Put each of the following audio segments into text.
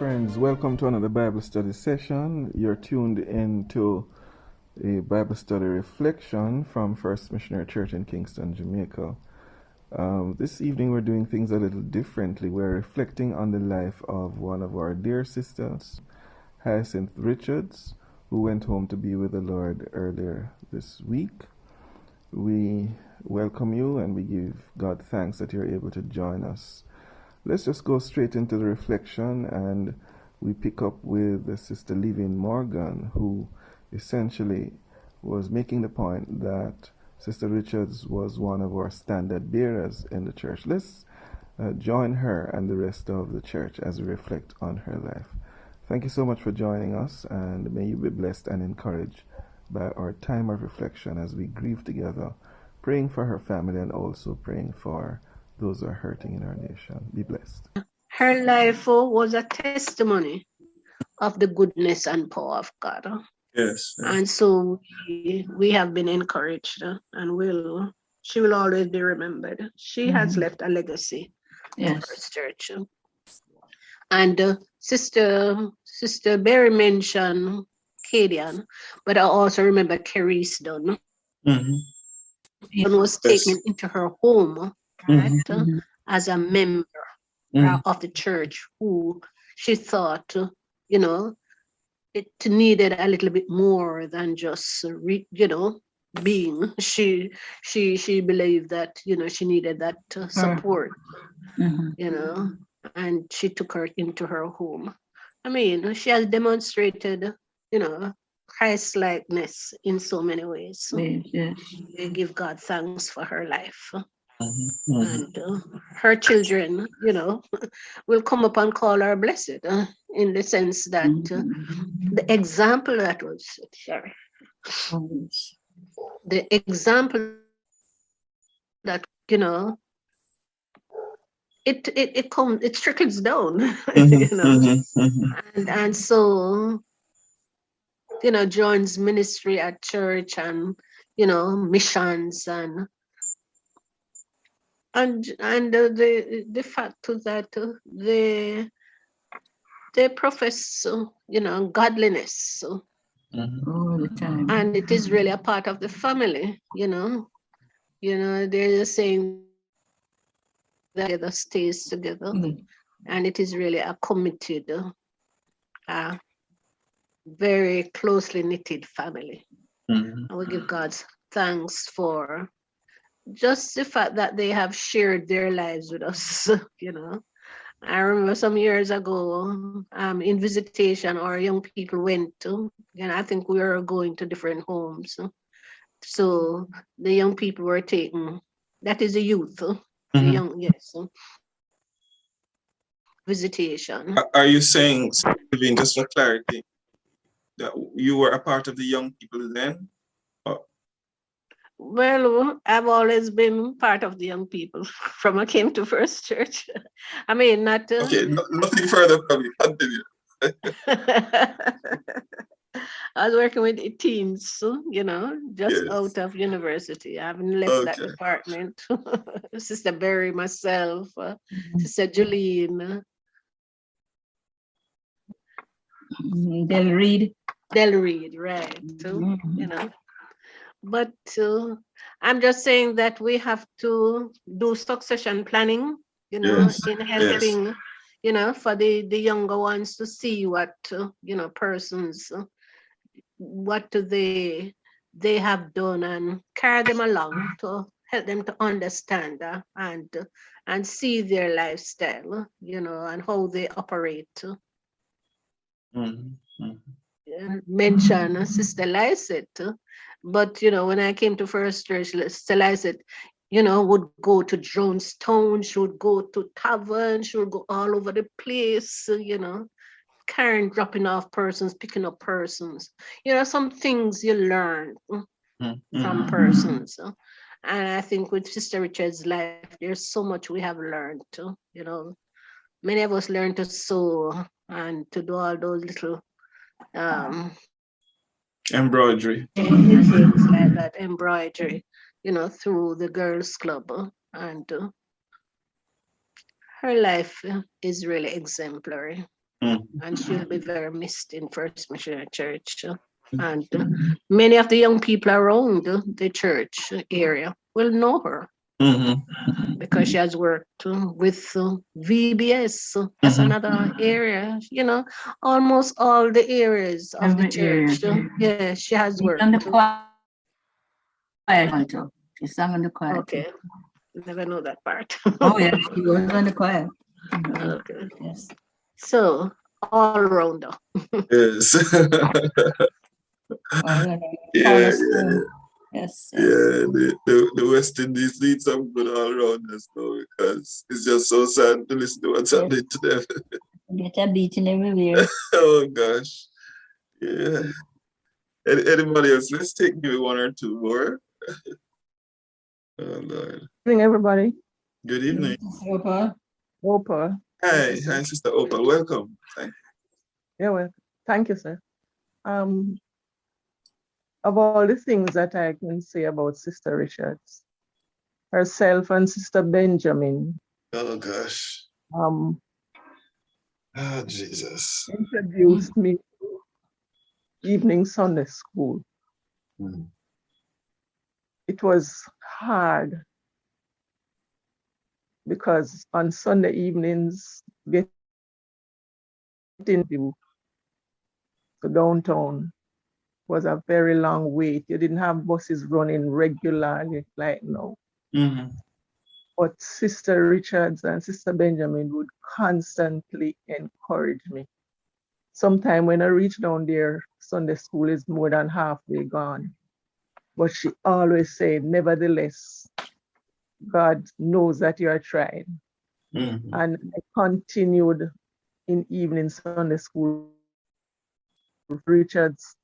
friends, welcome to another Bible study session. You're tuned into a Bible study reflection from First Missionary Church in Kingston, Jamaica. This evening we're doing things a little differently. We're reflecting on the life of one of our dear sisters, Hyacinth Richards, who went home to be with the Lord earlier this week. We welcome you and we give God thanks that you're able to join us. Let's just go straight into the reflection, and we pick up with Sister Levine Morgan, who essentially was making the point that Sister Richards was one of our standard bearers in the church. Let's join her and the rest of the church as we reflect on her life. Thank you so much for joining us, and may you be blessed and encouraged by our time of reflection as we grieve together, praying for her family and also praying for those who are hurting in our nation. Be blessed. Her life was a testimony of the goodness and power of God. Yes. And so we have been encouraged, and she will always be remembered. She has left a legacy in First Church. And Sister Berry mentioned Cadian, but I also remember Carice Dunn. Dunn was taken into her home, right, as a member of the church who she thought, it needed a little bit more than just, being. She believed that, she needed that support, and she took her into her home. I mean, she has demonstrated, Christ-likeness in so many ways. Yes. We give God thanks for her life. And her children, will come up and call her blessed, in the sense that the example that was, the example that, it trickles down, and so, joins ministry at church and, missions and the fact that they profess, godliness, All the time. and it is really a part of the family, there's a saying that together stays together, and it is really a committed, very closely knitted family. And we give God thanks for just the fact that they have shared their lives with us. I remember some years ago, in visitation, our young people went to, and I think we were going to different homes. So the young people were taken, that is the youth, the young, yes, visitation. Are you saying, Levine, just for clarity, that you were a part of the young people then? Well, I've always been part of the young people from I came to First Church. I mean, not... Okay, nothing further from you. Continue. I was working with teens, just Yes. out of university. I haven't left that department. Sister Berry, myself, Sister Jolene. Del Reed, right. But I'm just saying that we have to do succession planning, in helping, for the younger ones to see what, persons, what do they have done, and carry them along to help them to understand and see their lifestyle, and how they operate. Mention Sister Lysette, but when I came to First Church, Sister Lysette, would go to Jonestown, she would go to taverns, she would go all over the place, carrying, dropping off persons, picking up persons. Some things you learn from persons. And I think with Sister Richards' life, there's so much we have learned too. Many of us learn to sew and to do all those little embroidery, things like that, embroidery, through the girls' club, and her life is really exemplary. and she'll be very missed in First Missionary Church. And many of the young people around the church area will know her because she has worked with VBS. That's another area, you know, almost all the areas of the church. Yeah, she has worked. On the choir too. She sang on the choir. Okay, never know that part. Oh yeah, she was on the choir. Okay. Yes. So all rounder. Yes. Yeah. Yes. Yeah, the West Indies need some good all-rounders now because it's just so sad to listen to what's happening to them. Get a beating everywhere. Oh gosh. Yeah. Anybody else? Let's take maybe one or two more. Oh Lord. Good evening, everybody. Good evening. Opa. Hi, Sister Opal. Welcome. Yeah, well, thank you, sir. Of all the things that I can say about Sister Richards, herself and Sister Benjamin. Oh gosh. Oh, Jesus. Introduced me to evening Sunday school. It was hard because on Sunday evenings, getting to downtown was a very long wait. You didn't have buses running regularly like now. But Sister Richards and Sister Benjamin would constantly encourage me. Sometime when I reach down there, Sunday school is more than halfway gone. But she always said, nevertheless, God knows that you are trying. And I continued in evening Sunday school with Richards.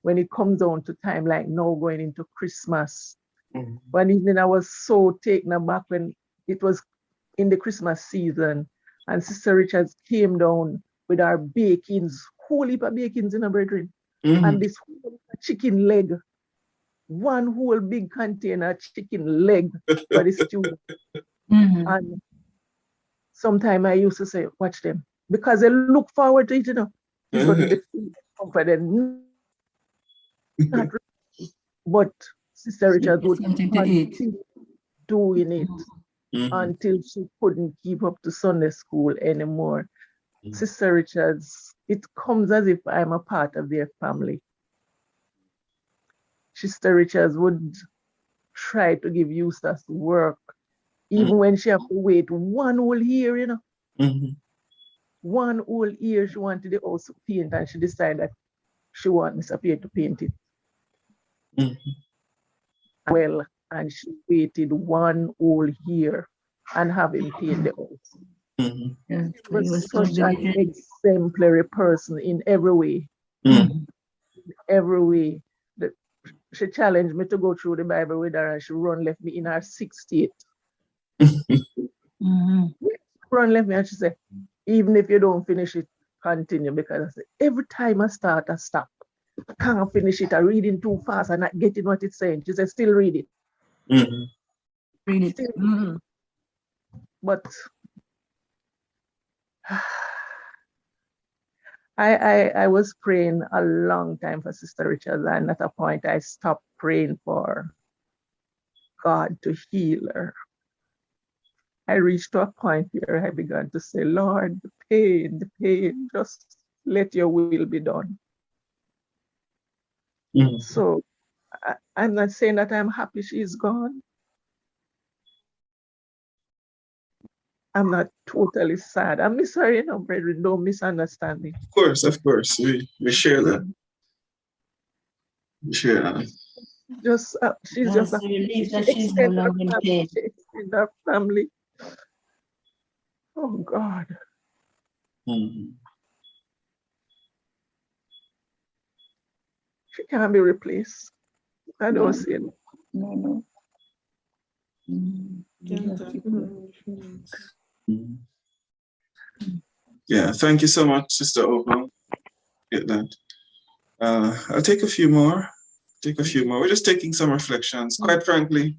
When it comes down to time like now going into Christmas, one evening I was so taken aback when it was in the Christmas season and Sister Richards came down with our bakings, whole heap of bakings in her brethren, and this whole chicken leg, one whole big container chicken leg for the stew. And sometimes I used to say, watch them, because they look forward to it, you know. He's going to be for them. But Sister Richards would continue doing it until she couldn't keep up to Sunday school anymore. Sister Richards, it comes as if I'm a part of their family. Sister Richards would try to give Eustace work, even when she had to wait one whole year, you know. One whole year she wanted the house to paint and she decided that she wanted Mr. Pierre to paint it. Well, and she waited one whole year and have him paint the house. She was such an exemplary person in every way. Every way. She challenged me to go through the Bible with her and she left me in her 68. Left me and she said, even if you don't finish it, continue, because I said, every time I start, I stop. I can't finish it. I'm reading too fast and not getting what it's saying. She said, still read it. Read it. But I was praying a long time for Sister Richards, and at a point I stopped praying for God to heal her. I reached to a point where I began to say, Lord, the pain, just let your will be done. So I'm not saying that I'm happy she's gone. I'm not totally sad. I miss her, you know, brethren, don't misunderstand me. Of course. We share that. We share that. Just she's just a relief that she's no longer in pain. In her family. Oh God. She can't be replaced. I don't see it. No. Yeah, thank you so much, Sister Opal. Get that. I'll take a few more. We're just taking some reflections. Quite frankly,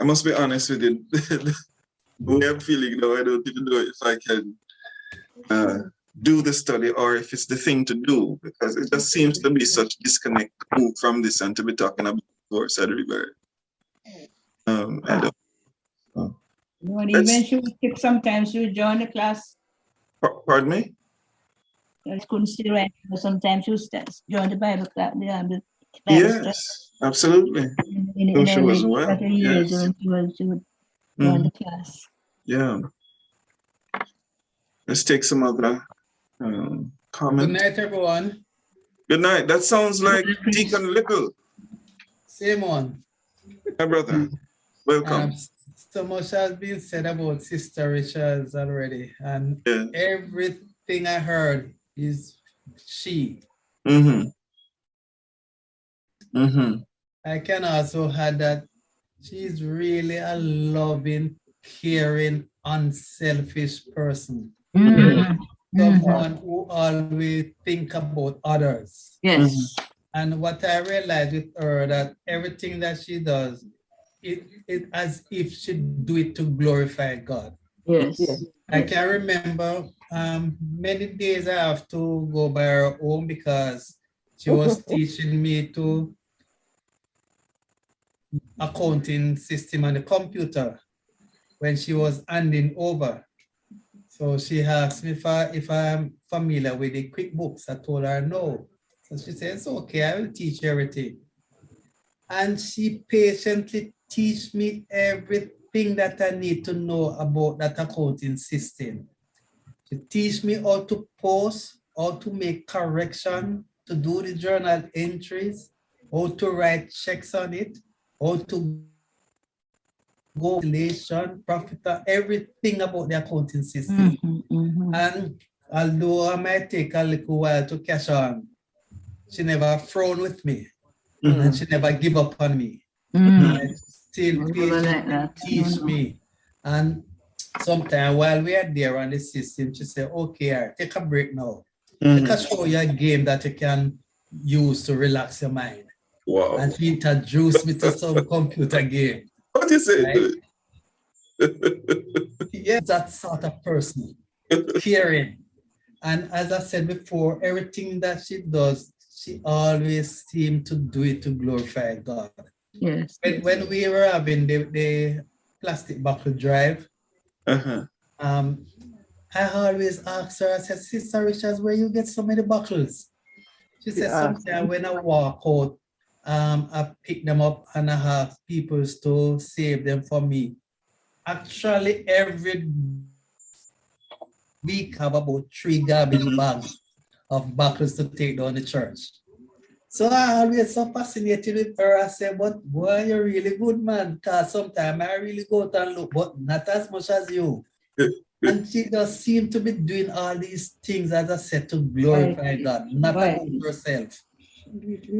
I must be honest with you. The way I'm feeling now, I don't even know if I can do the study or if it's the thing to do, because it just seems to be such disconnect from this and to be talking about divorce at River. I don't know. Even she would skip sometimes she would join the class. Pardon me? I couldn't see right, but sometimes she would join the Bible class. Yes, absolutely. In she was well. Years Yes. when she would join the class. Yeah. Let's take some other comment. Good night, everyone. Good night. That sounds like Deacon Little. Same one. My brother, welcome. So much has been said about Sister Richards already, and everything I heard is she. I can also add that she's really a loving, caring, unselfish person. Someone who always think about others. Yes. And what I realized with her, that everything that she does, it as if she do it to glorify God. Yes. I can remember many days I have to go by her home because she was teaching me to accounting system on the computer when she was handing over. So she asked me if I'm familiar with the QuickBooks. I told her no. So she said, it's okay, I will teach you everything. And she patiently teach me everything that I need to know about that accounting system. She teach me how to post, how to make correction, to do the journal entries, how to write checks on it, how to go relation, profit, everything about the accounting system. And although I might take a little while to catch on, she never frowned with me, and she never give up on me. And still patiently teach me. And sometimes while we are there on the system, she said, okay, take a break now. Take a show you a game that you can use to relax your mind. Wow. And she introduced me to some computer game. What is it? Right? Yeah, that sort of person, caring. And as I said before, everything that she does, she always seems to do it to glorify God. Yes. When we were having the plastic buckle drive, I always ask her, I said, Sister Richards, where you get so many buckles? She said, sometimes when I walk out, I pick them up and I have people to save them for me. Actually, every week I have about 3 garbage bags of buckles to take down the church. So I always so fascinated with her. I said, but boy, you're really good, man. Because sometimes I really go out and look, but not as much as you. And she just seemed to be doing all these things, as I said, to glorify God, not about herself.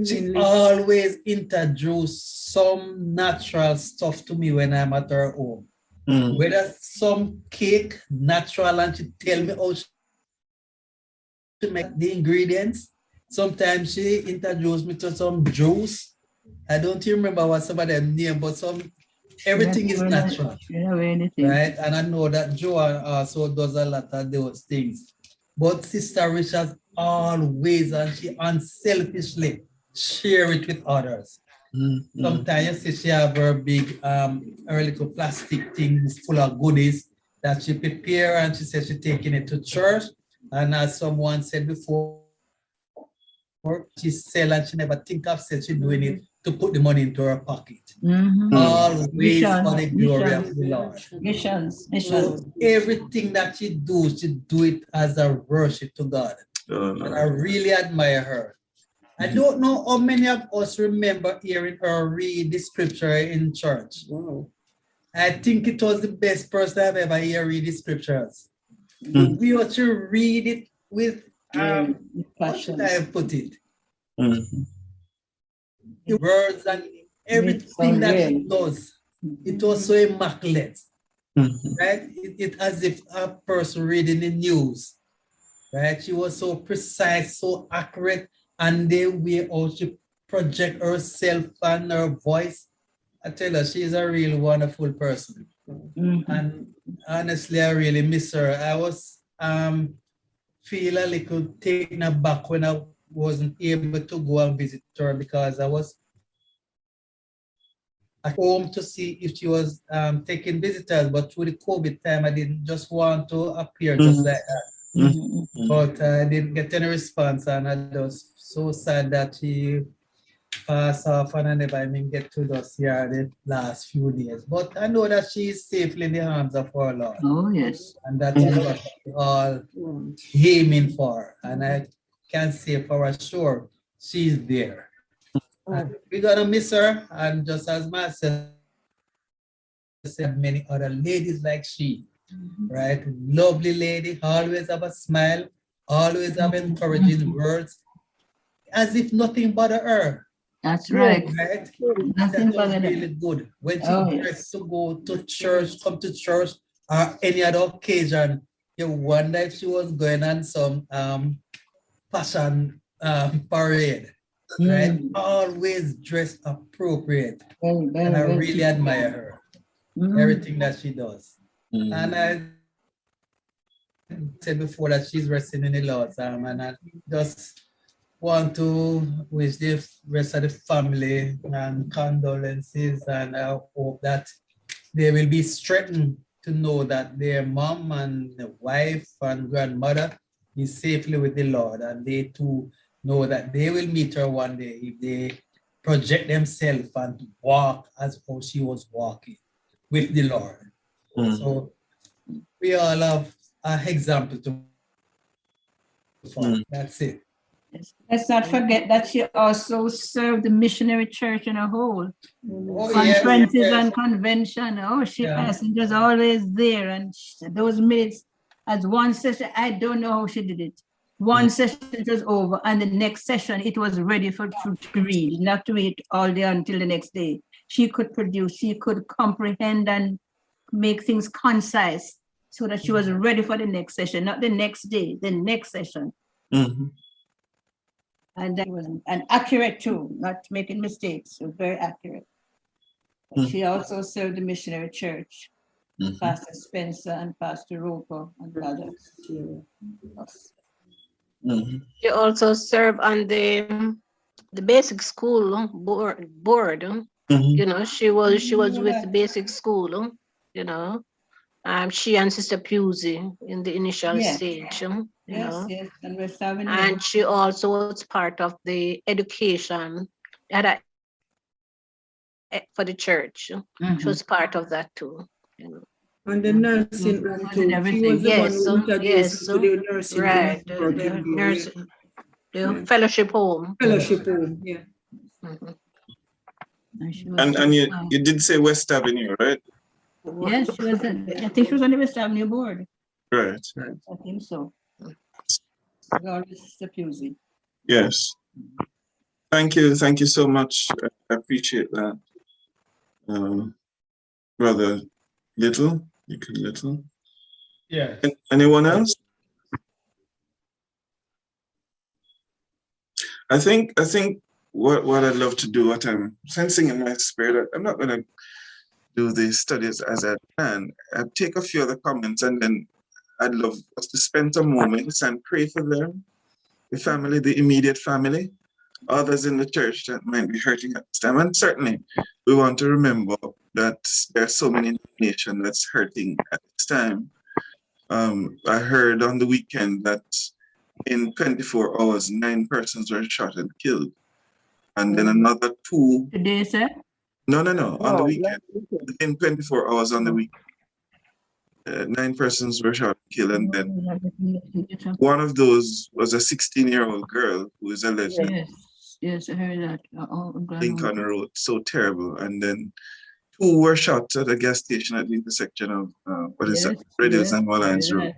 She always introduced some natural stuff to me when I'm at her home. Whether some cake, natural, and she tell me how she make the ingredients. Sometimes she introduced me to some juice. I don't remember what some of them name, but everything is natural. Right? And I know that Joanne also does a lot of those things. But Sister Richards always, and she unselfishly share it with others. Sometimes you see she have her big, her little plastic things full of goodies that she prepare, and she says she's taking it to church. And as someone said before, she sell and she never think of said she's doing it to put the money into her pocket. Always for the glory of the Lord. Missions. So everything that she do it as a worship to God. And I really admire her. I don't know how many of us remember hearing her read the scripture in church. Wow. I think it was the best person I've ever heard read the scriptures. We ought to read it with how should I put it? The words and everything that she does, it was so immaculate. Right? It as if a person reading the news. Right? She was so precise, so accurate, and the way how she project herself and her voice. I tell her, she's a real wonderful person. And honestly, I really miss her. I was feel a little taken aback when I wasn't able to go and visit her because I was at home to see if she was taking visitors, but through the COVID time, I didn't just want to appear just like that. But I didn't get any response, and I was so sad that she passed off, and I never even get to just hear the last few days. But I know that she is safely in the arms of our Lord. Oh, yes. And that is what we all aiming for. And I can say for sure, she's there. And we're gonna miss her, and just as myself said, many other ladies like she, right? Lovely lady, always have a smile, always have encouraging words, as if nothing bothered her. That's right. Right? Nothing That was bothered her. really good. When she dressed to go to church, come to church, or any other occasion, you wonder if she was going on some fashion parade. Right? Always dressed appropriate. And I really admire her. Everything that she does. And I said before that she's resting in the Lord's arm, and I just want to wish the rest of the family and condolences, and I hope that they will be strengthened to know that their mom and the wife and grandmother is safely with the Lord, and they too know that they will meet her one day if they project themselves and walk as how she was walking with the Lord. So we all have an example to follow. That's it. Let's not forget that she also served the missionary church in a whole. Yes, Conferences yes. and convention. Oh, she was always there. And those minutes, as one session, I don't know how she did it. One session it was over, and the next session it was ready to read, not to wait all day until the next day. She could produce, she could comprehend and make things concise so that she was ready for the next session, not the next day, the next session. And that was accurate too, not making mistakes. So very accurate. She also served the missionary church, Pastor Spencer and Pastor Roper and others. She also served on the basic school board. You know, she was with the basic school. You know, she and Sister Pusey in the initial stage. You know, and she also was part of the education for the church. She was part of that too. You know. And the nursing room too. She was the one who introduced to the nursing room. The nursing, the fellowship home. Fellowship home, yeah. And you did say West Avenue, right? Yes, she was. I think she was on the West Avenue board. Right. I think so. Sister Pusey. Yes. Thank you so much. I appreciate that. Brother Little. Yeah. Anyone else? I think what I'd love to do, what I'm sensing in my spirit, I'm not gonna do the studies as I plan. I'd take a few other comments, and then I'd love us to spend some moments and pray for them, the family, the immediate family, others in the church that might be hurting at this time. And certainly we want to remember that there are so many in the nation that's hurting at this time. I heard on the weekend that in 24 hours, 9 persons were shot and killed. And then another 2. Today, sir? No, on the weekend. In 24 hours on the weekend. 9 persons were shot and killed. And then one of those was a 16-year-old girl who is alleged. Yes, I heard that. Lincoln Road, so terrible. And then 2 were shot at a gas station at the intersection of Red Hills and Wallines Road.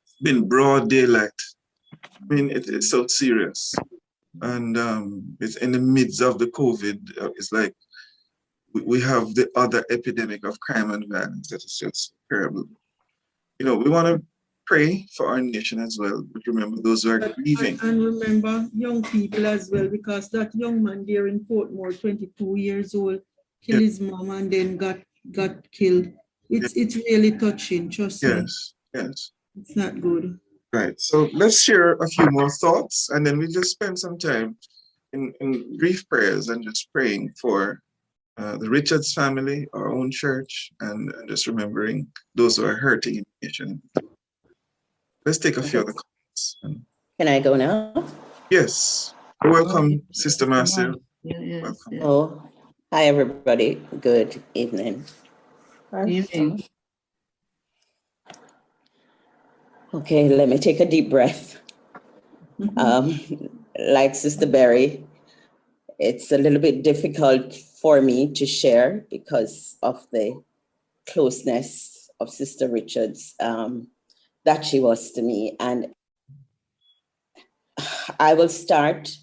It's been broad daylight. I mean, it's so serious. And it's in the midst of the COVID. It's like we have the other epidemic of crime and violence that is just terrible. You know, we want to pray for our nation as well, but remember those who are grieving. And remember young people as well, because that young man there in Portmore, 22 years old, killed his mom and then got killed. It's really touching, trust me. Yes. It's not good. Right. So let's share a few more thoughts, and then we just spend some time in brief prayers and just praying for the Richards family, our own church, and just remembering those who are hurting in the nation. Let's take a few other comments. Can I go now? Yes. Welcome, Sister Marcia. Yes. Welcome. Oh, hi, everybody. Good evening. Evening. Okay, let me take a deep breath. Like Sister Berry, it's a little bit difficult for me to share because of the closeness of Sister Richards that she was to me. And I will start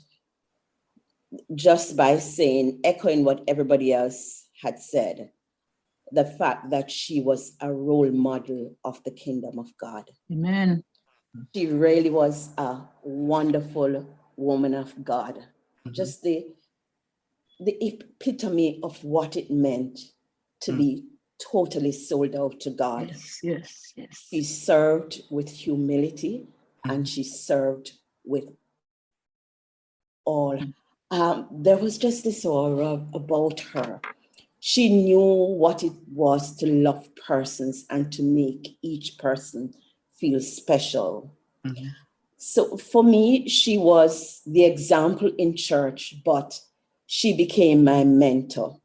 just by saying, echoing what everybody else had said, the fact that she was a role model of the kingdom of God. Amen. She really was a wonderful woman of God. Just the epitome of what it meant to be totally sold out to God. Yes. She served with humility and she served with all. There was just this aura about her. She knew what it was to love persons and to make each person feel special. So for me, she was the example in church, but she became my mentor.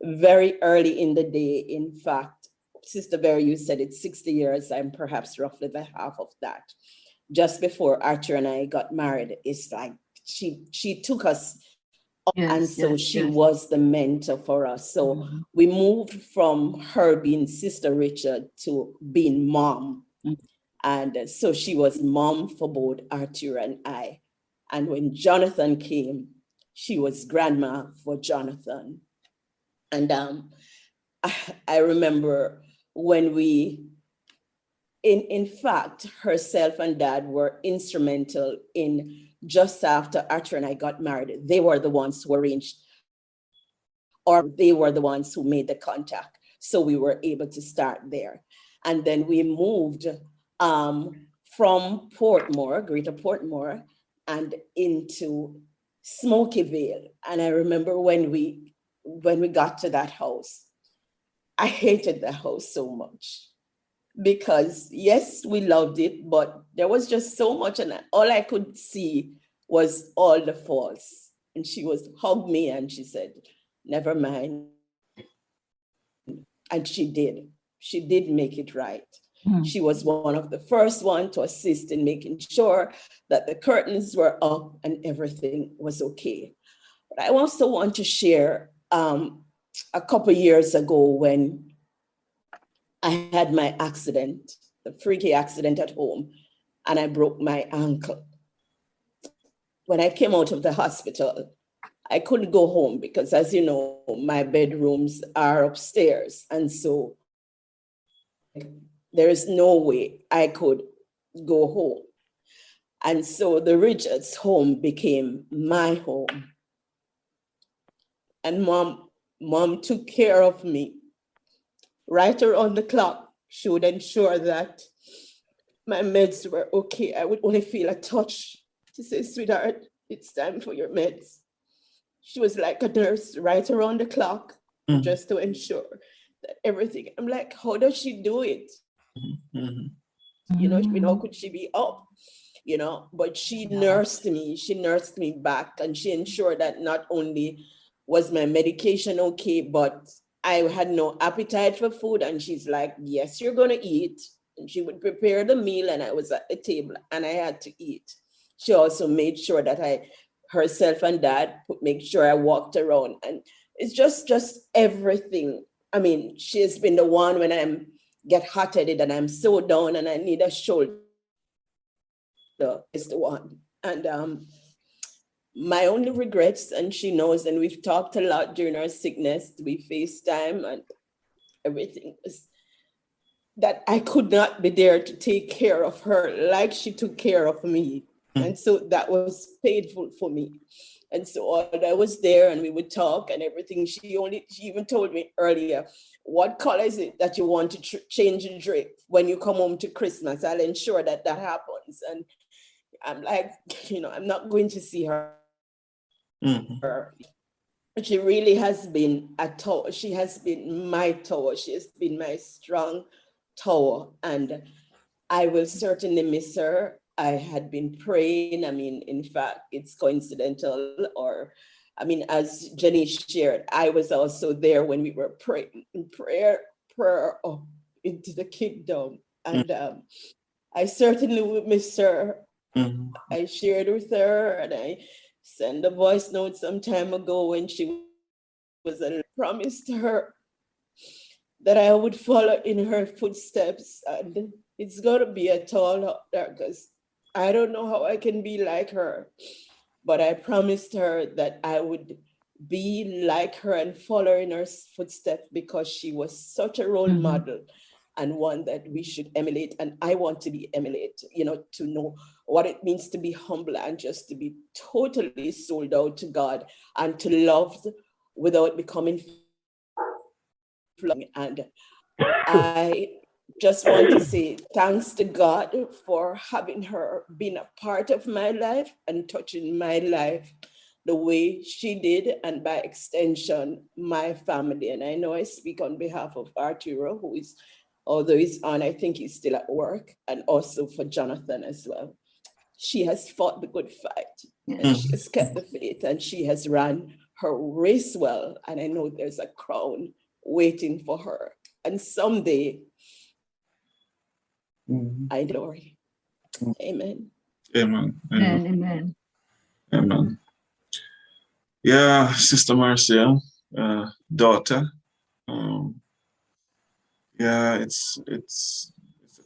Very early in the day, in fact, Sister Berry, you said it's 60 years, I'm perhaps roughly the half of that. Just before Archer and I got married, it's like she took us up, and so she was the mentor for us. So we moved from her being Sister Richard to being mom. And so she was mom for both Arthur and I. And when Jonathan came, she was grandma for Jonathan. And I remember when in fact, herself and Dad were instrumental in just after Arthur and I got married. They were the ones who arranged, or they were the ones who made the contact. So we were able to start there. And then we moved from Portmore, Greater Portmore, and into Smoky Vale. And I remember when we got to that house, I hated the house so much because yes, we loved it, but there was just so much, and all I could see was all the faults. And she hugged me and she said, never mind. And she did make it right. She was one of the first one to assist in making sure that the curtains were up and everything was okay. But I also want to share a couple years ago when I had my accident, the freaky accident at home, and I broke my ankle. When I came out of the hospital, I couldn't go home because, as you know, my bedrooms are upstairs. And so there is no way I could go home. And so the Richards home became my home. And mom took care of me. Right around the clock, she would ensure that my meds were okay. I would only feel a touch to say, sweetheart, it's time for your meds. She was like a nurse right around the clock, just to ensure that everything. I'm like, how does she do it? You know, how could she be up? You know, but she nursed me back, and she ensured that not only was my medication okay, but I had no appetite for food. And she's like, yes, you're gonna eat. And she would prepare the meal, and I was at the table and I had to eat. She also made sure that herself and Dad make sure I walked around, and it's just everything. I mean, she has been the one when I get hot-headed and I'm so down and I need a shoulder, is the one. And my only regrets, and she knows, and we've talked a lot during our sickness, we FaceTime and everything, was that I could not be there to take care of her like she took care of me. And so that was painful for me. And so I was there and we would talk and everything. She even told me earlier, what color is it that you want to change the drape when you come home to Christmas? I'll ensure that happens. And I'm like, I'm not going to see her. She really has been a tower. She has been my tower. She has been my strong tower. And I will certainly miss her. I had been praying. I mean, in fact, it's coincidental, as Jenny shared, I was also there when we were praying prayer into the kingdom. And I certainly would miss her. I shared with her and I sent a voice note some time ago when she was a promise to her that I would follow in her footsteps. And it's going to be a tall order because I don't know how I can be like her. But I promised her that I would be like her and follow in her footsteps because she was such a role model and one that we should emulate. And I want to be emulated, to know what it means to be humble and just to be totally sold out to God and to love without becoming. And I just want to say thanks to God for having her been a part of my life and touching my life the way she did, and by extension, my family. And I know I speak on behalf of Arturo, who is, although he's on, I think he's still at work, and also for Jonathan as well. She has fought the good fight, and she has kept the faith, and she has run her race well. And I know there's a crown waiting for her. And someday, I glory. Amen. Amen. Amen. Amen. Amen. Yeah, Sister Marcia, daughter. Yeah, it's a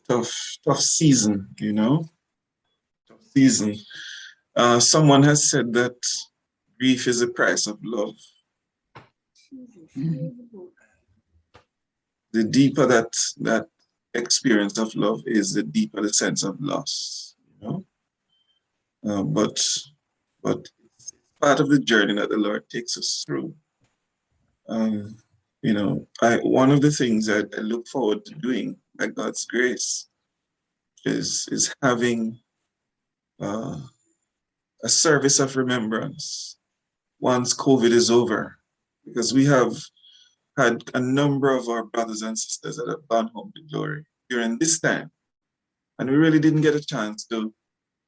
tough season, Tough season. Someone has said that grief is the price of love. The deeper that experience of love is, the deeper the sense of loss, but it's part of the journey that the Lord takes us through. One of the things I look forward to doing by God's grace is having a service of remembrance once COVID is over, because we have had a number of our brothers and sisters that have gone home to glory during this time. And we really didn't get a chance to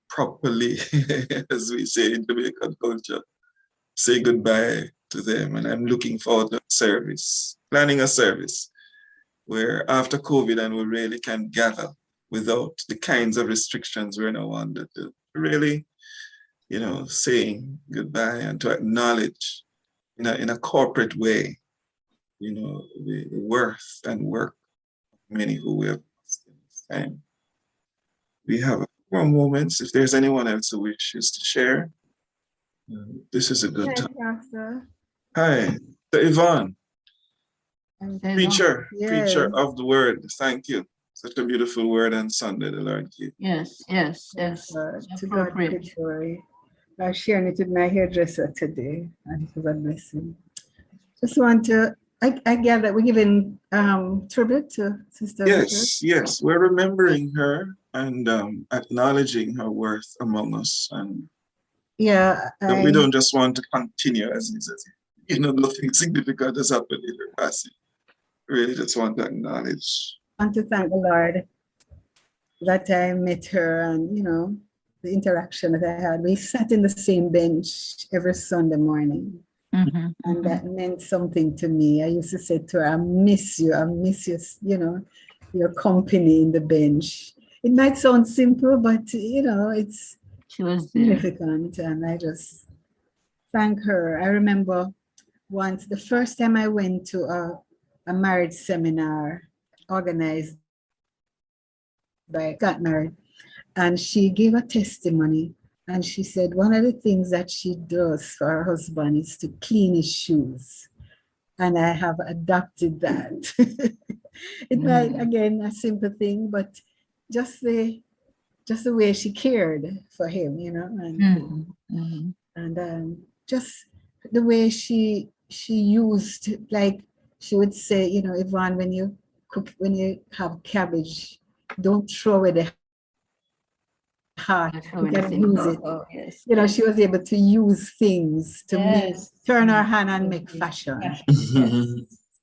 properly, as we say in Jamaican culture, say goodbye to them. And I'm looking forward to planning a service where after COVID and we really can gather without the kinds of restrictions we're now under, to really, saying goodbye and to acknowledge in a corporate way, the worth and work of many who we have lost in this time. We have a few more moments. If there's anyone else who wishes to share, this is a good time. Pastor. Hi, Yvonne, preacher of the word. Thank you. Such a beautiful word on Sunday, the Lord gave. Yes. To God be the glory. I was sharing it with my hairdresser today, and it was a blessing. Just want to, I gather we're giving tribute to Sister Richards. Yes, we're remembering her and acknowledging her worth among us. And we don't just want to continue as he says, nothing significant has happened in her passing. Really just want to acknowledge. I want to thank the Lord that I met her and, the interaction that I had. We sat in the same bench every Sunday morning. And that meant something to me. I used to say to her, I miss you, your company in the bench. It might sound simple, but, it's significant. And I just thank her. I remember once, the first time I went to a marriage seminar organized by got married, and she gave a testimony, and she said one of the things that she does for her husband is to clean his shoes, and I have adopted that. It might, again, a simple thing, but just the way she cared for him, just the way she used, like she would say, you know, Yvonne, when you have cabbage, don't throw away the heart. You can use it. Yes, you know, she was able to use things to turn her hand and make fashion.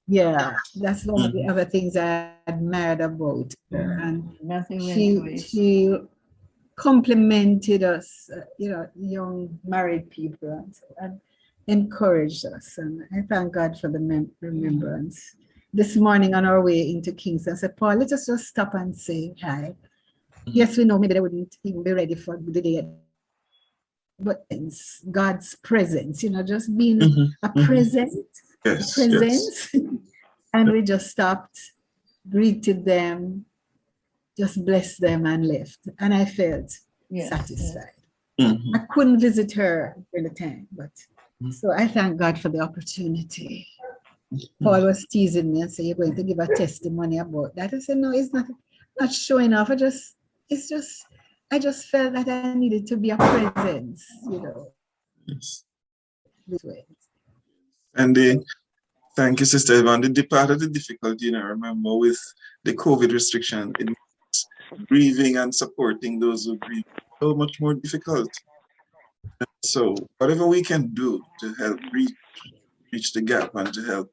Yeah, that's one of the other things I admired about her. And she complimented us, you know, young married people, and encouraged us. And I thank God for the remembrance. This morning on our way into Kingston, I said, Paul, let us just stop and say hi. Yes, we know maybe they wouldn't even be ready for the day, but it's God's presence, you know, just being a present, presence. And we just stopped, greeted them, just blessed them and left. And I felt satisfied. I couldn't visit her in the time, but so I thank God for the opportunity. Paul was teasing me and said, you're going to give a testimony about that. I said, no, it's not showing off. I just felt that I needed to be a presence, you know. This way. And thank you, Sister Yvonne. The part of the difficulty, you know, remember with the COVID restriction, it makes grieving and supporting those who grieve so much more difficult. So whatever we can do to help reach the gap and to help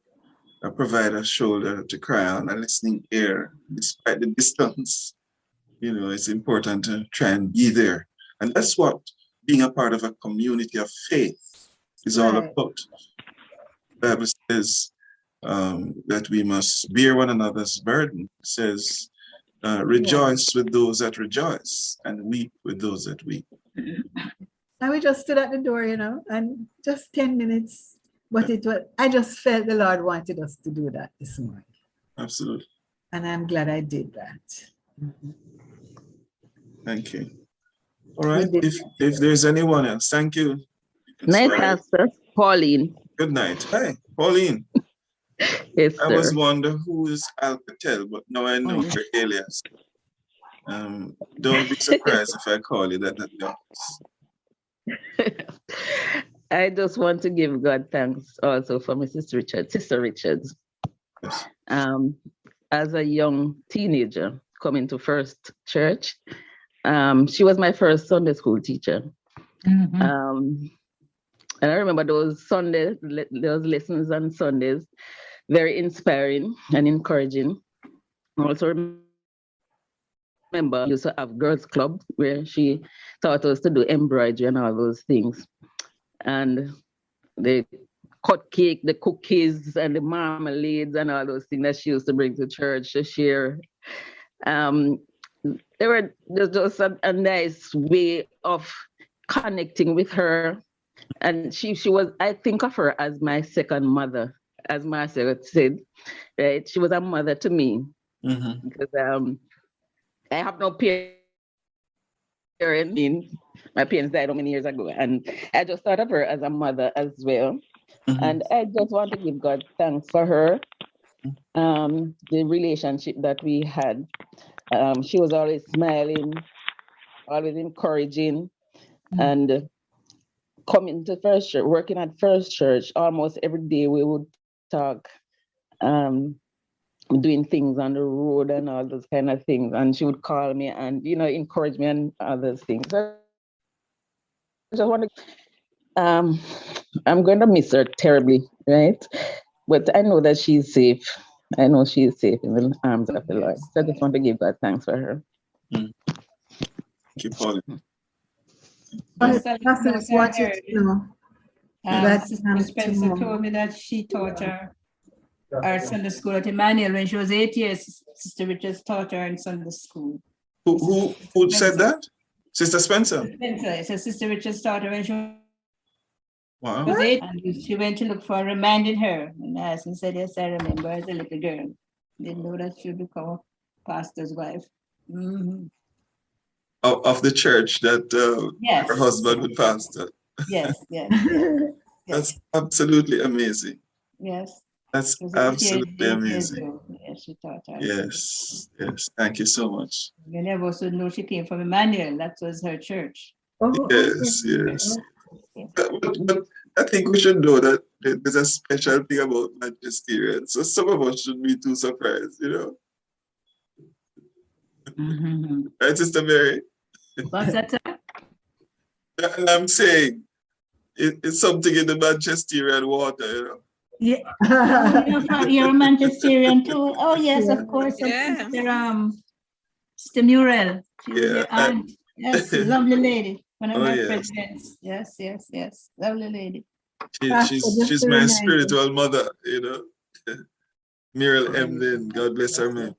provide a shoulder to cry on, a listening ear, despite the distance, you know, it's important to try and be there. And that's what being a part of a community of faith is all about. The Bible says that we must bear one another's burden. It says, rejoice with those that rejoice and weep with those that weep. And we just stood at the door, you know, and just 10 minutes. But I just felt the Lord wanted us to do that this morning. Absolutely. And I'm glad I did that. Thank you. All right. If there's anyone else, thank you. Night, Pastor. Pauline. Good night. Hi, Pauline. Yes, I sir. was wondering who is Alcatel, but now I know your alias. Don't be surprised if I call you that at the office. I just want to give God thanks also for Sister Richards. Yes. As a young teenager coming to First Church, she was my first Sunday school teacher. And I remember those Sundays, those lessons on Sundays, very inspiring and encouraging. I also remember we used to have girls' club where she taught us to do embroidery and all those things. And the cut cake, the cookies and the marmalades and all those things that she used to bring to church to share. There were just a nice way of connecting with her. And she was, I think of her as my second mother, as Marcia said, right? She was a mother to me because I have no parents. My parents died how many years ago, and I just thought of her as a mother as well. And I just want to give God thanks for her, the relationship that we had. She was always smiling, always encouraging, and coming to First Church, working at First Church, almost every day we would talk, doing things on the road and all those kind of things. And she would call me and, you know, encourage me and other things. I just want to, I'm going to miss her terribly, right? But I know that she's safe. I know she's safe in the arms of the Lord. So I just want to give God thanks for her. Thank you, Paul. Sister Spencer told me that she taught her Sunday school at Emmanuel when she was 8 years. Sister Richards taught her in Sunday school. Who said that? Sister Spencer? Spencer. So Sister Richards taught her when she was 8, and she went to look for reminding her. And I asked and said, yes, I remember as a little girl. Didn't know that she'd become a pastor's wife. Of the church that her husband would pastor. Yes. That's absolutely amazing. Yes. That's absolutely amazing. Yes, she taught her. Yes. Thank you so much. You never also know she came from Emmanuel. That was her church. Yes. But I think we should know that there's a special thing about Manchesterians. So some of us shouldn't be too surprised, you know. Right, Sister Mary? What's that? And I'm saying it's something in the Manchesterian water, you know. Yeah. You're a Manchesterian too. Oh yes, of course. Yeah. Sister Muriel. She was Yeah, your aunt. Yes, lovely lady. One of Oh, my yes. presidents. Yes, yes, yes. Lovely lady. She's my spiritual mother, you know. Muriel Emlyn, God bless her, man.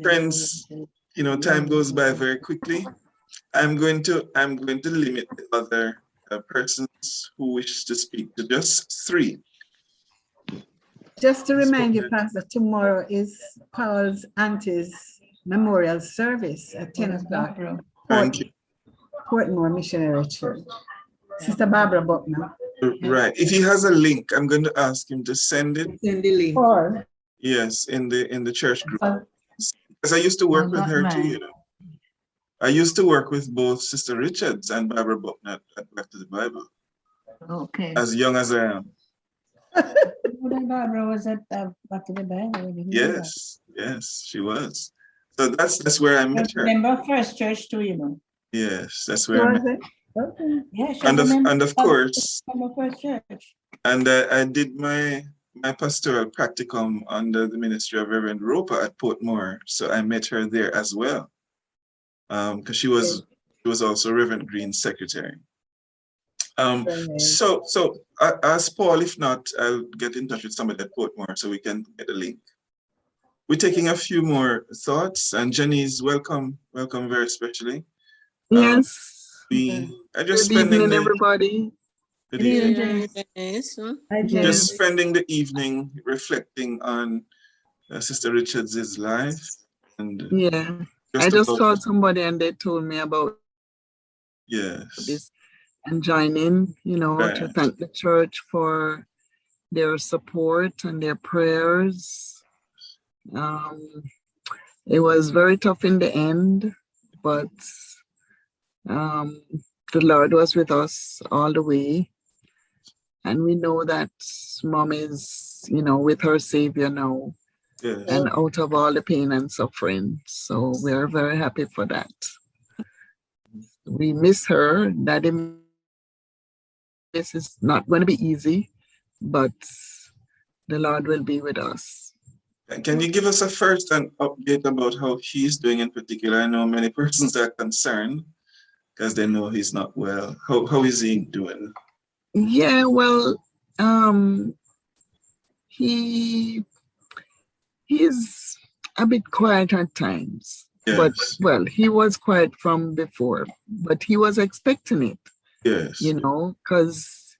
Friends, you know, time goes by very quickly. I'm going to limit the other persons who wish to speak to just 3. Just to remind you, Pastor, tomorrow is Paul's auntie's memorial service at 10 o'clock. Thank you. Portmore Missionary Church. Sister Barbara Buckner. Right. If he has a link, I'm going to ask him to send it. Send the link. Or Yes, in the church group. Because I used to work with her too, you know. I used to work with both Sister Richards and Barbara Buckner at Back to the Bible. Okay. As young as I am. Barbara was at Back to the Bible. Yes, yes, she was. So that's where I met her. Member of First Church too, you know. Yes, that's where I met her. Okay. Yeah, And of course, First Church. and I did my pastoral practicum under the ministry of Reverend Roper at Portmore. So I met her there as well. Because she was also Reverend Green's secretary. So as Paul, if not, I'll get in touch with somebody at Portmore so we can get a link. We're taking a few more thoughts, and Jenny's welcome very especially. Yes. I just Good evening, everybody. Good evening. Just spending the evening reflecting on Sister Richards' life. And yeah, I just saw somebody and they told me about this and joining, you know, to thank the church for their support and their prayers. It was very tough in the end, but the Lord was with us all the way. And we know that Mom is, you know, with her Savior now and out of all the pain and suffering. So we are very happy for that. We miss her. Daddy, this is not going to be easy, but the Lord will be with us. Can you give us a first update about how he's doing in particular? I know many persons are concerned because they know he's not well. How is he doing? Yeah, well, he's a bit quiet at times. Yes. But well, he was quiet from before, but he was expecting it. Yes. You know, because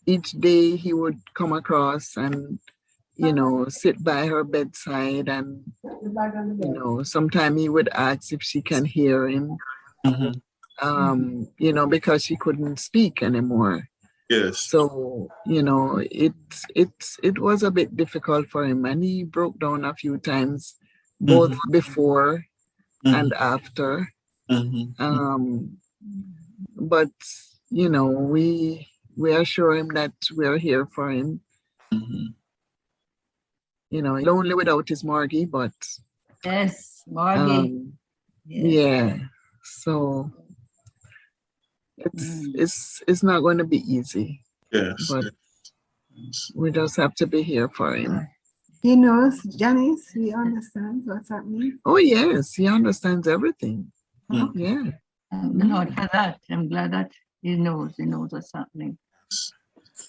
each day he would come across and, you know, sit by her bedside, and, you know, sometimes he would ask if she can hear him. Mm-hmm. You know, because she couldn't speak anymore. Yes. So, you know, it was a bit difficult for him, and he broke down a few times, both before and after. But, you know, we assure him that we're here for him. You know, lonely without his Margie, but yes, Margie. Yeah. So it's not going to be easy. Yes. But we just have to be here for him. He knows, Janice, he understands what's happening. Oh yes, he understands everything. Yeah. Lord, for that, I'm glad that he knows what's happening.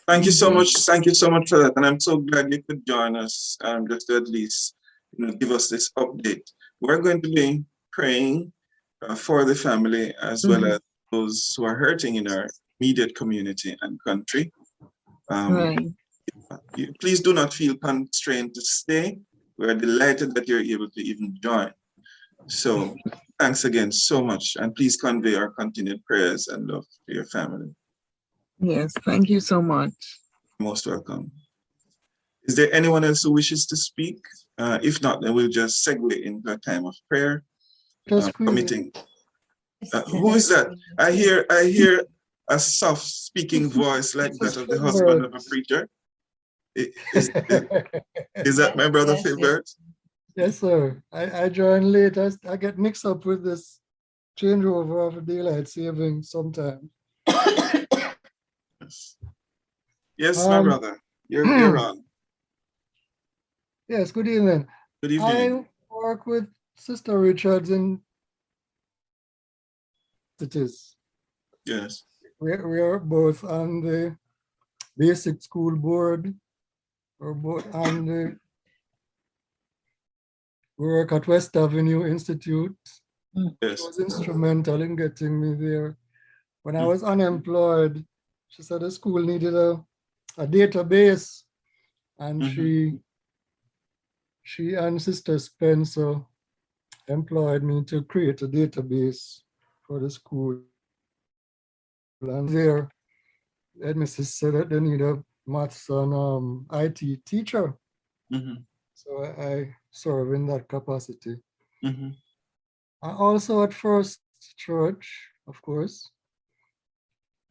Thank you so much. Thank you so much for that. And I'm so glad you could join us, just to at least, you know, give us this update. We're going to be praying for the family as well as those who are hurting in our immediate community and country. Please do not feel constrained to stay. We're delighted that you're able to even join. So thanks again so much. And please convey our continued prayers and love to your family. Yes, thank you so much. Most welcome. Is there anyone else who wishes to speak? If not, then we'll just segue into a time of prayer. Committing. Who is that? I hear a soft speaking voice like that of the husband of a preacher. Is that my brother Filbert? Yes, sir. I joined late. I get mixed up with this changeover of daylight saving sometimes. Yes, my brother. You're on. Yes, good evening. Good evening. I work with Sister Richards in cities. Yes. We are both on the basic school board, or both on the we work at West Avenue Institute. Yes. She was instrumental in getting me there. When I was unemployed, she said the school needed a database, and she and Sister Spencer employed me to create a database for the school. And there, the headmistress said that they need a maths and IT teacher. So I serve in that capacity. I also at First Church, of course.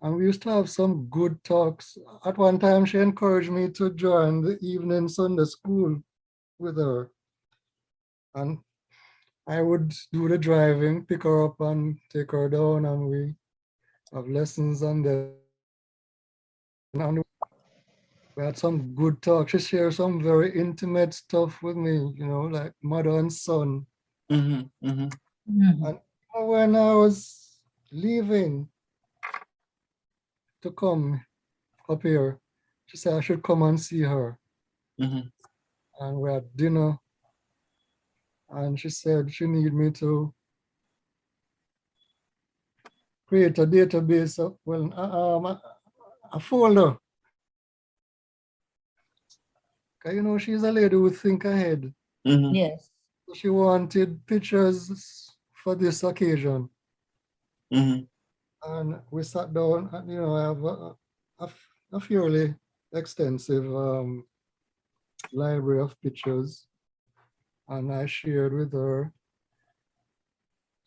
And we used to have some good talks. At one time, she encouraged me to join the evening Sunday school with her. And I would do the driving, pick her up and take her down, and we have lessons and then we had some good talk. She shared some very intimate stuff with me, you know, like mother and son. And when I was leaving to come up here, she said I should come and see her. And we had dinner. And she said she needed me to create a database of, well, a folder. You know, she's a lady who think ahead. Yes. So she wanted pictures for this occasion. And we sat down, and, you know, I have a fairly extensive library of pictures. And I shared with her.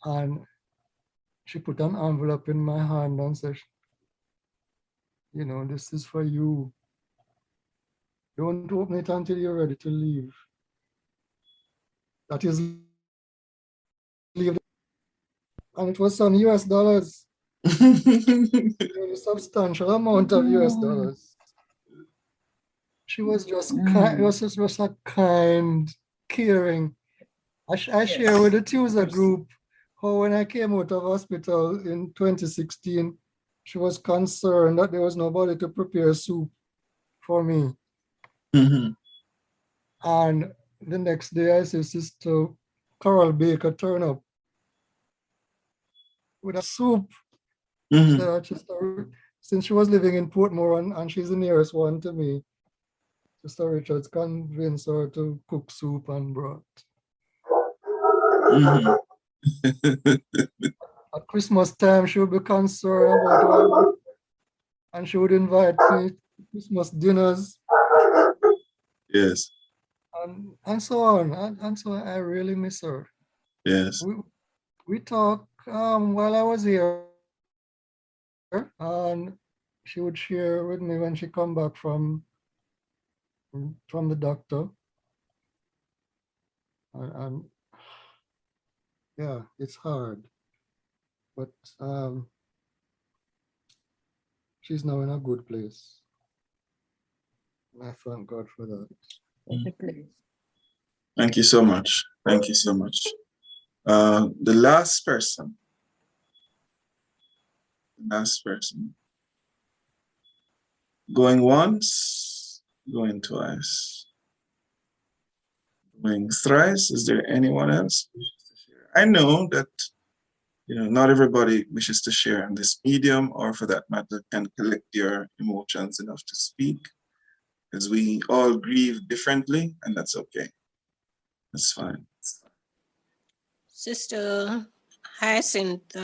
And she put an envelope in my hand and said, you know, this is for you. Don't open it until you're ready to leave. That is, leave. And it was some US dollars. A substantial amount of US dollars. She was just kind, it was just a kind, caring. I share with the Tuesday group how when I came out of hospital in 2016, she was concerned that there was nobody to prepare soup for me. And the next day I see Sister Carol Baker turn up with a soup. So since she was living in Portmore and she's the nearest one to me, Sister Richards convinced her to cook soup and broth. At Christmas time, she would be concerned about it, and she would invite me to Christmas dinners. Yes. And so on. And so I really miss her. Yes. We talked while I was here, and she would share with me when she come back from the doctor. And yeah, it's hard, but she's now in a good place. I thank God for that. Thank you so much. Thank you so much. The last person. Going once, going twice. Going thrice. Is there anyone else? I know that, you know, not everybody wishes to share in this medium, or for that matter, can collect your emotions enough to speak, because we all grieve differently, and that's okay. That's fine. Sister Hyacinth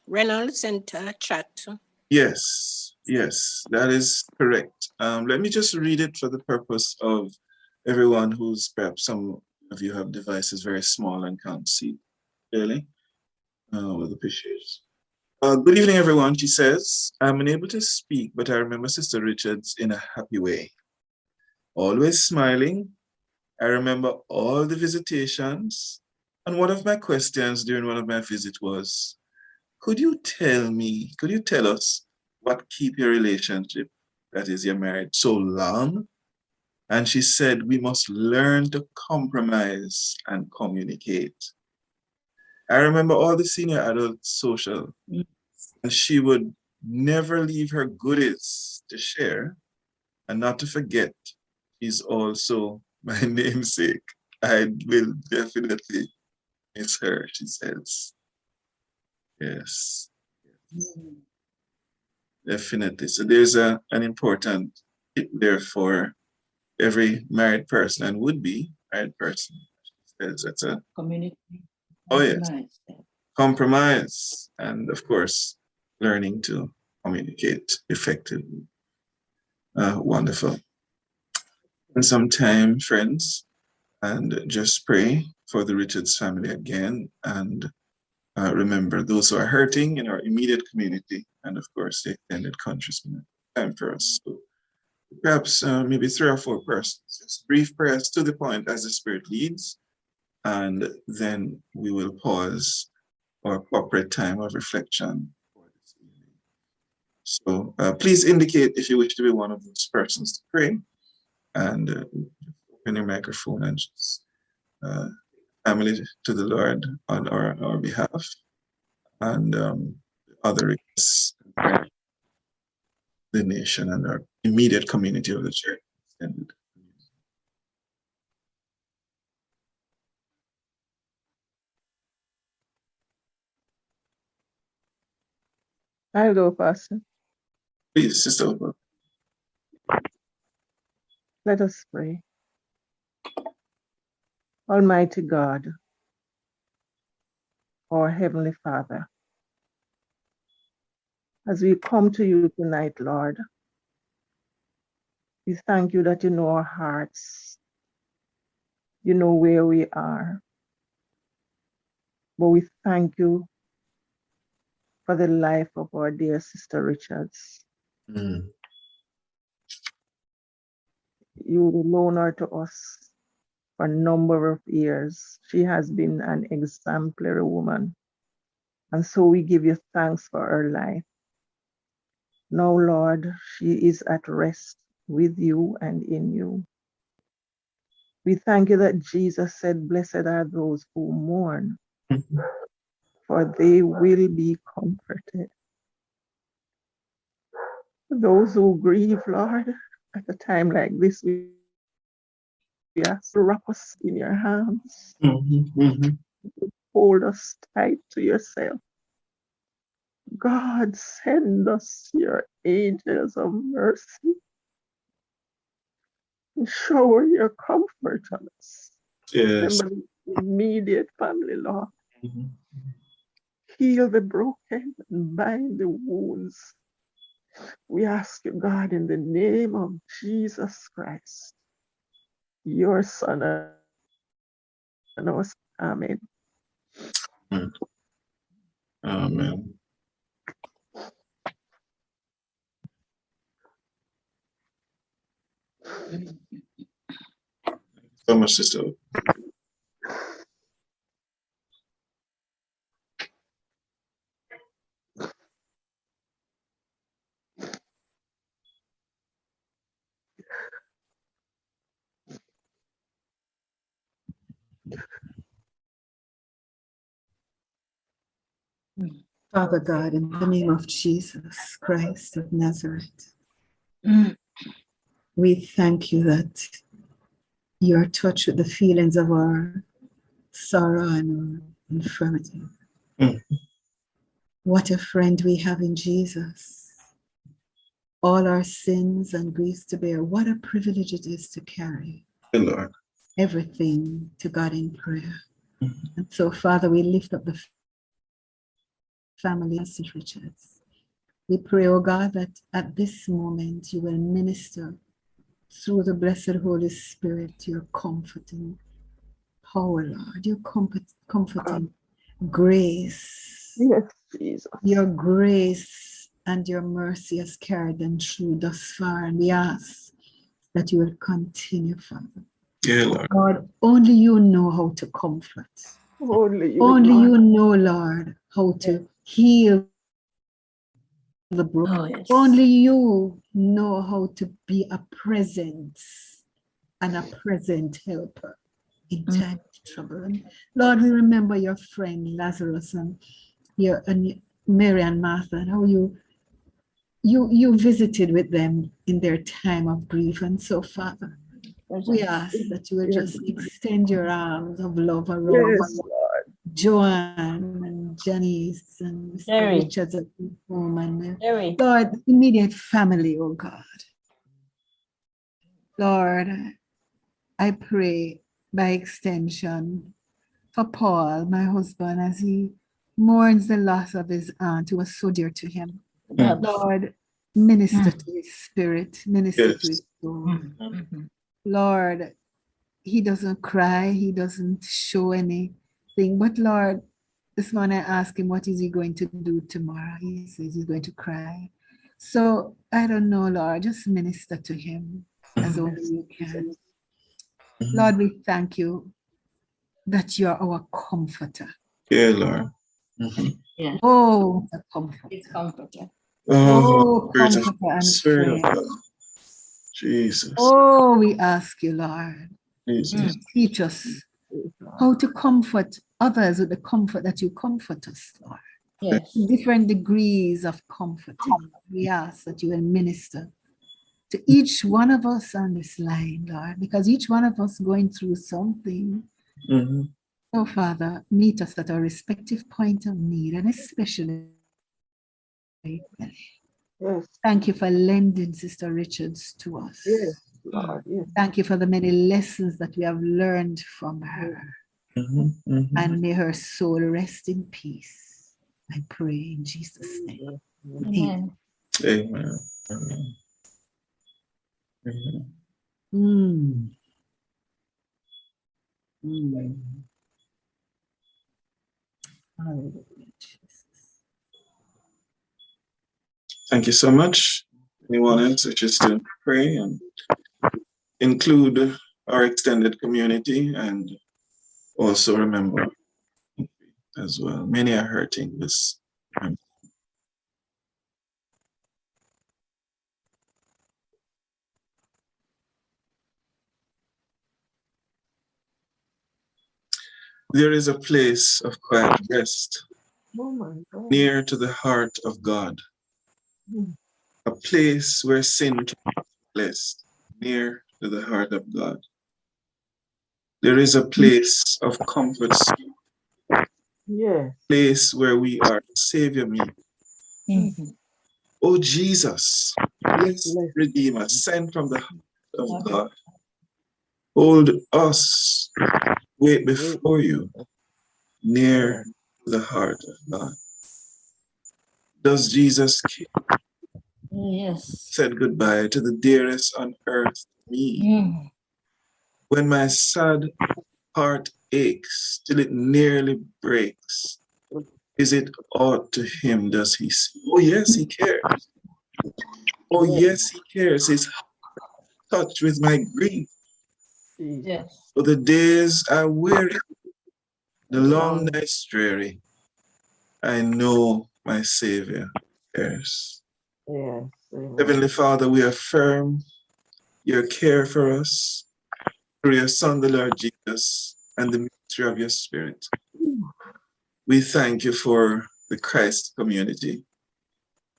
Reynolds sent a chat. Yes, that is correct. Let me just read it for the purpose of everyone who's, perhaps some of you have devices very small and can't see clearly. Well appreciated. Good evening, everyone. She says, I'm unable to speak, but I remember Sister Richards in a happy way. Always smiling. I remember all the visitations. And one of my questions during one of my visits was, could you tell us what keep your relationship, that is, you're married, so long? And she said, we must learn to compromise and communicate. I remember all the senior adult social, and she would never leave her goodies to share, and not to forget, she's also my namesake. I will definitely miss her, she says. Yes. Definitely. So there's an important tip there for every married person and would-be married person. That's a community. Oh yes, compromise, and of course, learning to communicate effectively. Wonderful. And some time, friends, and just pray for the Richards family again, and remember those who are hurting in our immediate community, and of course, the extended countrymen. Time for us. So perhaps maybe 3 or 4 persons. Just brief prayers to the point as the Spirit leads, and then we will pause our corporate time of reflection for this evening. So please indicate if you wish to be one of those persons to pray, and open your microphone and just family to the Lord on our behalf, and other requests, the nation and our immediate community of the church. I'll go, Pastor. Please, Sister Opa. Let us pray. Almighty God, our Heavenly Father, as we come to you tonight, Lord, we thank you that you know our hearts, you know where we are, but we thank you for the life of our dear Sister Richards. You loaned her to us for a number of years. She has been an exemplary woman, and so we give you thanks for her life. Now, Lord, she is at rest with you and in you. We thank you that Jesus said, blessed are those who mourn, for they will be comforted. Those who grieve, Lord, at a time like this, we ask to wrap us in your hands. Hold us tight to yourself. God, send us your angels of mercy. Shower your comfort on us. Yes. Remember the immediate family, Lord. Heal the broken and bind the wounds. We ask you, God, in the name of Jesus Christ, your Son and us. Amen. Amen. So much, Sister. Father God, in the name of Jesus Christ of Nazareth, we thank you that you're touched with the feelings of our sorrow and our infirmity. What a friend we have in Jesus. All our sins and griefs to bear. What a privilege it is to carry Lord. Everything to God in prayer. And so, Father, we lift up the family of Hyacinth Richards. We pray, oh God, that at this moment you will minister through the blessed Holy Spirit, your comforting power, Lord, your comforting grace Yes, Jesus. Your grace and your mercy has carried them through thus far, and we ask that you will continue, Father. Yeah, Lord. Lord, only you know how to comfort. Only you, Only Lord. you know, Lord, how to heal the broken. Oh, yes. Only you know how to be a presence and a present helper in time of trouble. And Lord, we remember your friend Lazarus and Mary and Martha, and how you visited with them in their time of grief. And so, Father, we ask that you will just extend your arms of love around Yes, Lord. Joanne and Janice and Mr. Jerry. Richards at home and Jerry. Lord, immediate family, oh God. Lord, I pray by extension for Paul, my husband, as he mourns the loss of his aunt who was so dear to him. Lord, minister to his spirit, minister to his soul. Lord, he doesn't cry, he doesn't show anything, but Lord, this morning I asked him, what is he going to do tomorrow? He says he's going to cry. So I don't know, Lord, just minister to him as only you can. Lord, we thank you that you're our comforter. Yeah, Lord. Yeah. Oh, the comforter. It's comforter. Oh, comforter and Spirit friend. of God. Jesus. Oh, we ask you, Lord, Jesus. teach us how to comfort others with the comfort that you comfort us, Lord. Yes. Different degrees of comfort. We ask that you will minister to each one of us on this line, Lord, because each one of us going through something. Oh, Father, meet us at our respective point of need, and especially, thank you for lending Sister Richards to us. Yes, Lord. Yes. Thank you for the many lessons that we have learned from her. And may her soul rest in peace. I pray in Jesus' name. Amen. Amen. Thank you so much. Anyone else wishes to pray and include our extended community, and also remember as well, many are hurting this time. There is a place of quiet rest near to the heart of God, a place where sin can be blessed, near to the heart of God. There is a place of comfort, place where we are Savior meet. Oh Jesus, blessed Redeemer, sent from the heart of God, hold us, wait before you, near to the heart of God. Does Jesus care? Yes. Said goodbye to the dearest on earth, me. When my sad heart aches till it nearly breaks, is it aught to him does he see? Oh yes, he cares. Oh yes, he cares. His heart touched with my grief. Yes. For the days are weary, the long nights dreary. I know my Savior cares. Yes. Heavenly Father, we affirm your care for us through your Son, the Lord Jesus, and the ministry of your Spirit. We thank you for the Christ community,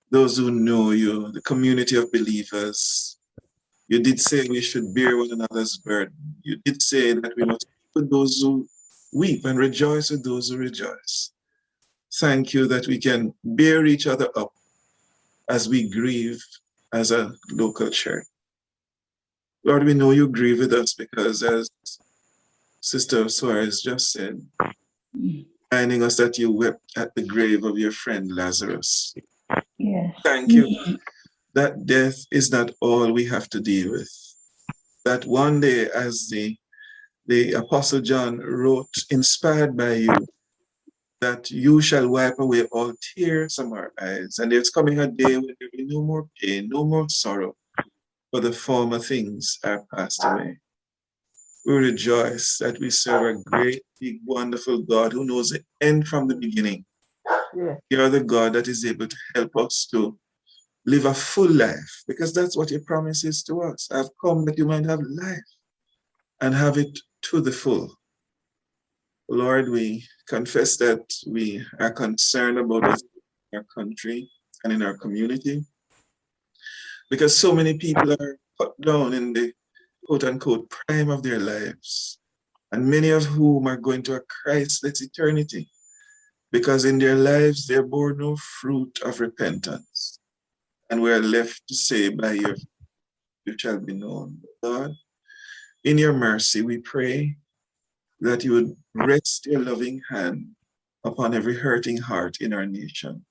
those who know you, the community of believers. You did say we should bear one another's burden. You did say that we must weep with those who weep and rejoice with those who rejoice. Thank you that we can bear each other up as we grieve as a local church. Lord, we know you grieve with us because, as Sister Suarez just said, reminding us that you wept at the grave of your friend Lazarus. Yes. Thank you that death is not all we have to deal with. That one day, as the Apostle John wrote, inspired by you, that you shall wipe away all tears from our eyes. And there's coming a day when there will be no more pain, no more sorrow, for the former things are passed away. We rejoice that we serve a great, big, wonderful God who knows the end from the beginning. Yeah. You're the God that is able to help us to live a full life, because that's what your promise is to us. I've come that you might have life and have it to the full. Lord, we confess that we are concerned about us in our country and in our community, because so many people are put down in the quote-unquote prime of their lives, and many of whom are going to a Christless eternity, because in their lives they bore no fruit of repentance, and we are left to say, by your you shall be known. God, in your mercy, we pray that you would rest your loving hand upon every hurting heart in our nation.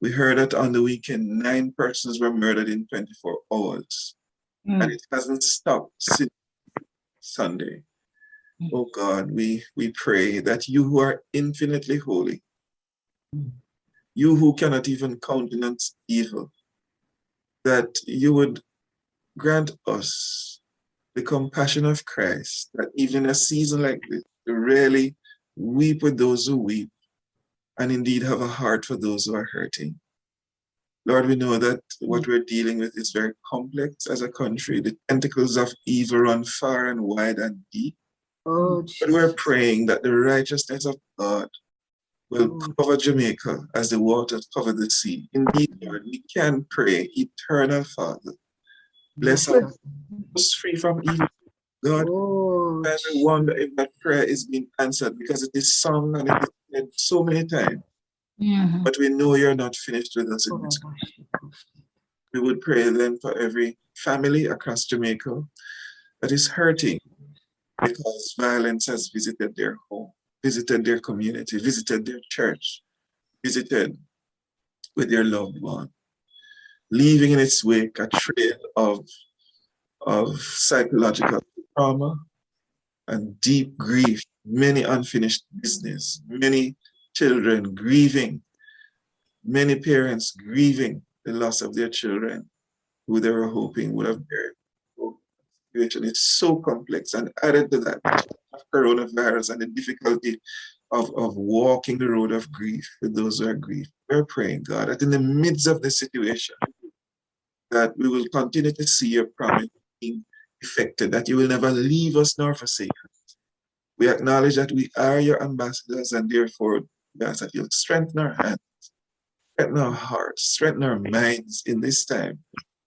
We heard that on the weekend, 9 persons were murdered in 24 hours, and it hasn't stopped since Sunday. Oh God, we pray that you who are infinitely holy, you who cannot even countenance evil, that you would grant us the compassion of Christ, that even in a season like this, to really weep with those who weep, and indeed have a heart for those who are hurting. Lord, we know that what we're dealing with is very complex as a country. The tentacles of evil run far and wide and deep. But we're praying that the righteousness of God will cover Jamaica as the waters cover the sea. Indeed, Lord, we can pray, eternal Father, bless us free from evil. God, I wonder if that prayer is being answered, because it is sung and it is said so many times. But we know you're not finished with us in this. We would pray then for every family across Jamaica that is hurting because violence has visited their home, visited their community, visited their church, visited with their loved one, leaving in its wake a trail of psychological trauma and deep grief, many unfinished business, many children grieving, many parents grieving the loss of their children who they were hoping would have buried. It's so complex, and added to that, coronavirus and the difficulty of walking the road of grief with those who are grieved. We're praying, God, that in the midst of the situation, that we will continue to see your promise being effected, that you will never leave us nor forsake us. We acknowledge that we are your ambassadors, and therefore we ask that you'll strengthen our hands, strengthen our hearts, strengthen our minds in this time,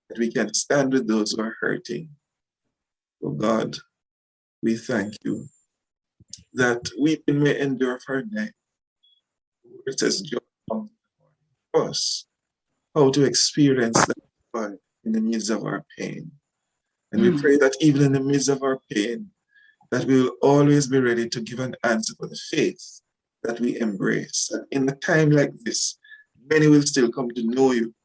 that we can stand with those who are hurting. Oh God, we thank you that weeping may endure for a night. It says, joy comes for us, how to experience that joy in the midst of our pain. And we pray that even in the midst of our pain, that we will always be ready to give an answer for the faith that we embrace. And in a time like this, many will still come to know you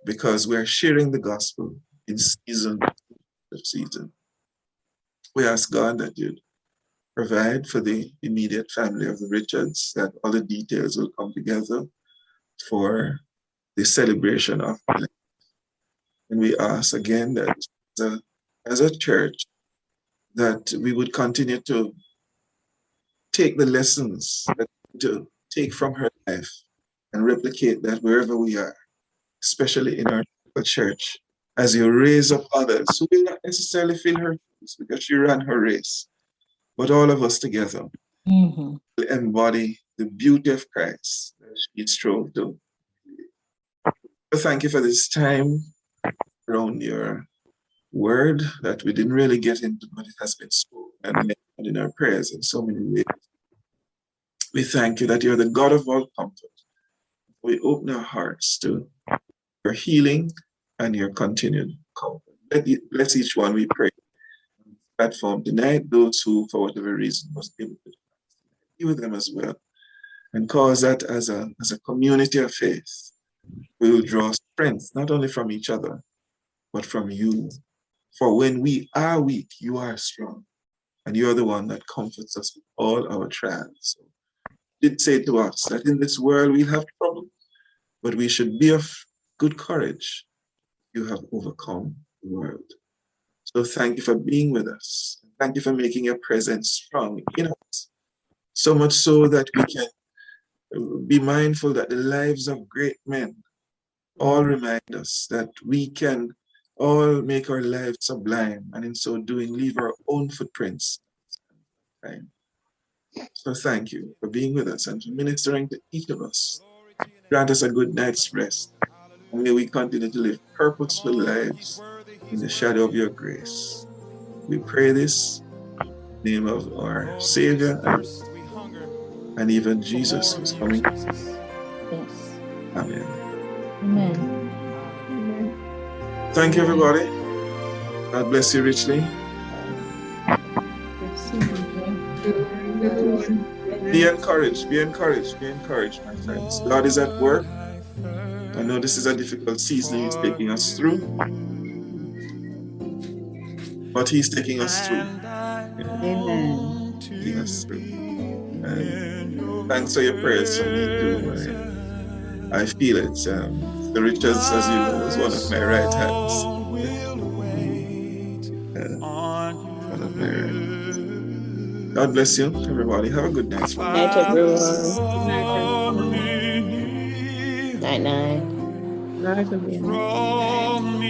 because we're sharing the gospel in season of season. We ask God that you'd provide for the immediate family of the Richards, that all the details will come together for the celebration of life. And we ask again that as a church, that we would continue to take the lessons that to take from her life and replicate that wherever we are, especially in our church, as you raise up others who will not necessarily fill her shoes because she ran her race, but all of us together will embody the beauty of Christ that she strove to. Thank you for this time around your word that we didn't really get into, but it has been spoken and mentioned in our prayers in so many ways. We thank you that you're the God of all comfort. We open our hearts to your healing and your continued comfort. Bless each one, we pray, on this platform tonight, those who, for whatever reason, must be able to be with them as well. And cause that as a community of faith, we will draw strength, not only from each other, but from you. For when we are weak, you are strong. And you are the one that comforts us with all our trials. So did say to us that in this world we have trouble, but we should be of good courage. You have overcome the world. So thank you for being with us. Thank you for making your presence strong in us, so much so that we can be mindful that the lives of great men all remind us that we can all make our lives sublime, and in so doing, leave our own footprints. Right? So thank you for being with us and for ministering to each of us. Grant us a good night's rest, and may we continue to live purposeful lives in the shadow of your grace. We pray this in the name of our Savior and even Jesus who's coming. Yes. Amen. Amen. Thank you, everybody. God bless you richly. Be encouraged, be encouraged, be encouraged, my friends. God is at work. I know this is a difficult season He's taking us through, but He's taking us through. Amen. Taking us through. And thanks for your prayers for me too. I feel it. The Richards, as you know, is one of my right hands. One of my right hands. God bless you, everybody. Have a good night. Good night, everyone. Good night, everyone. Night, night. Night, everyone.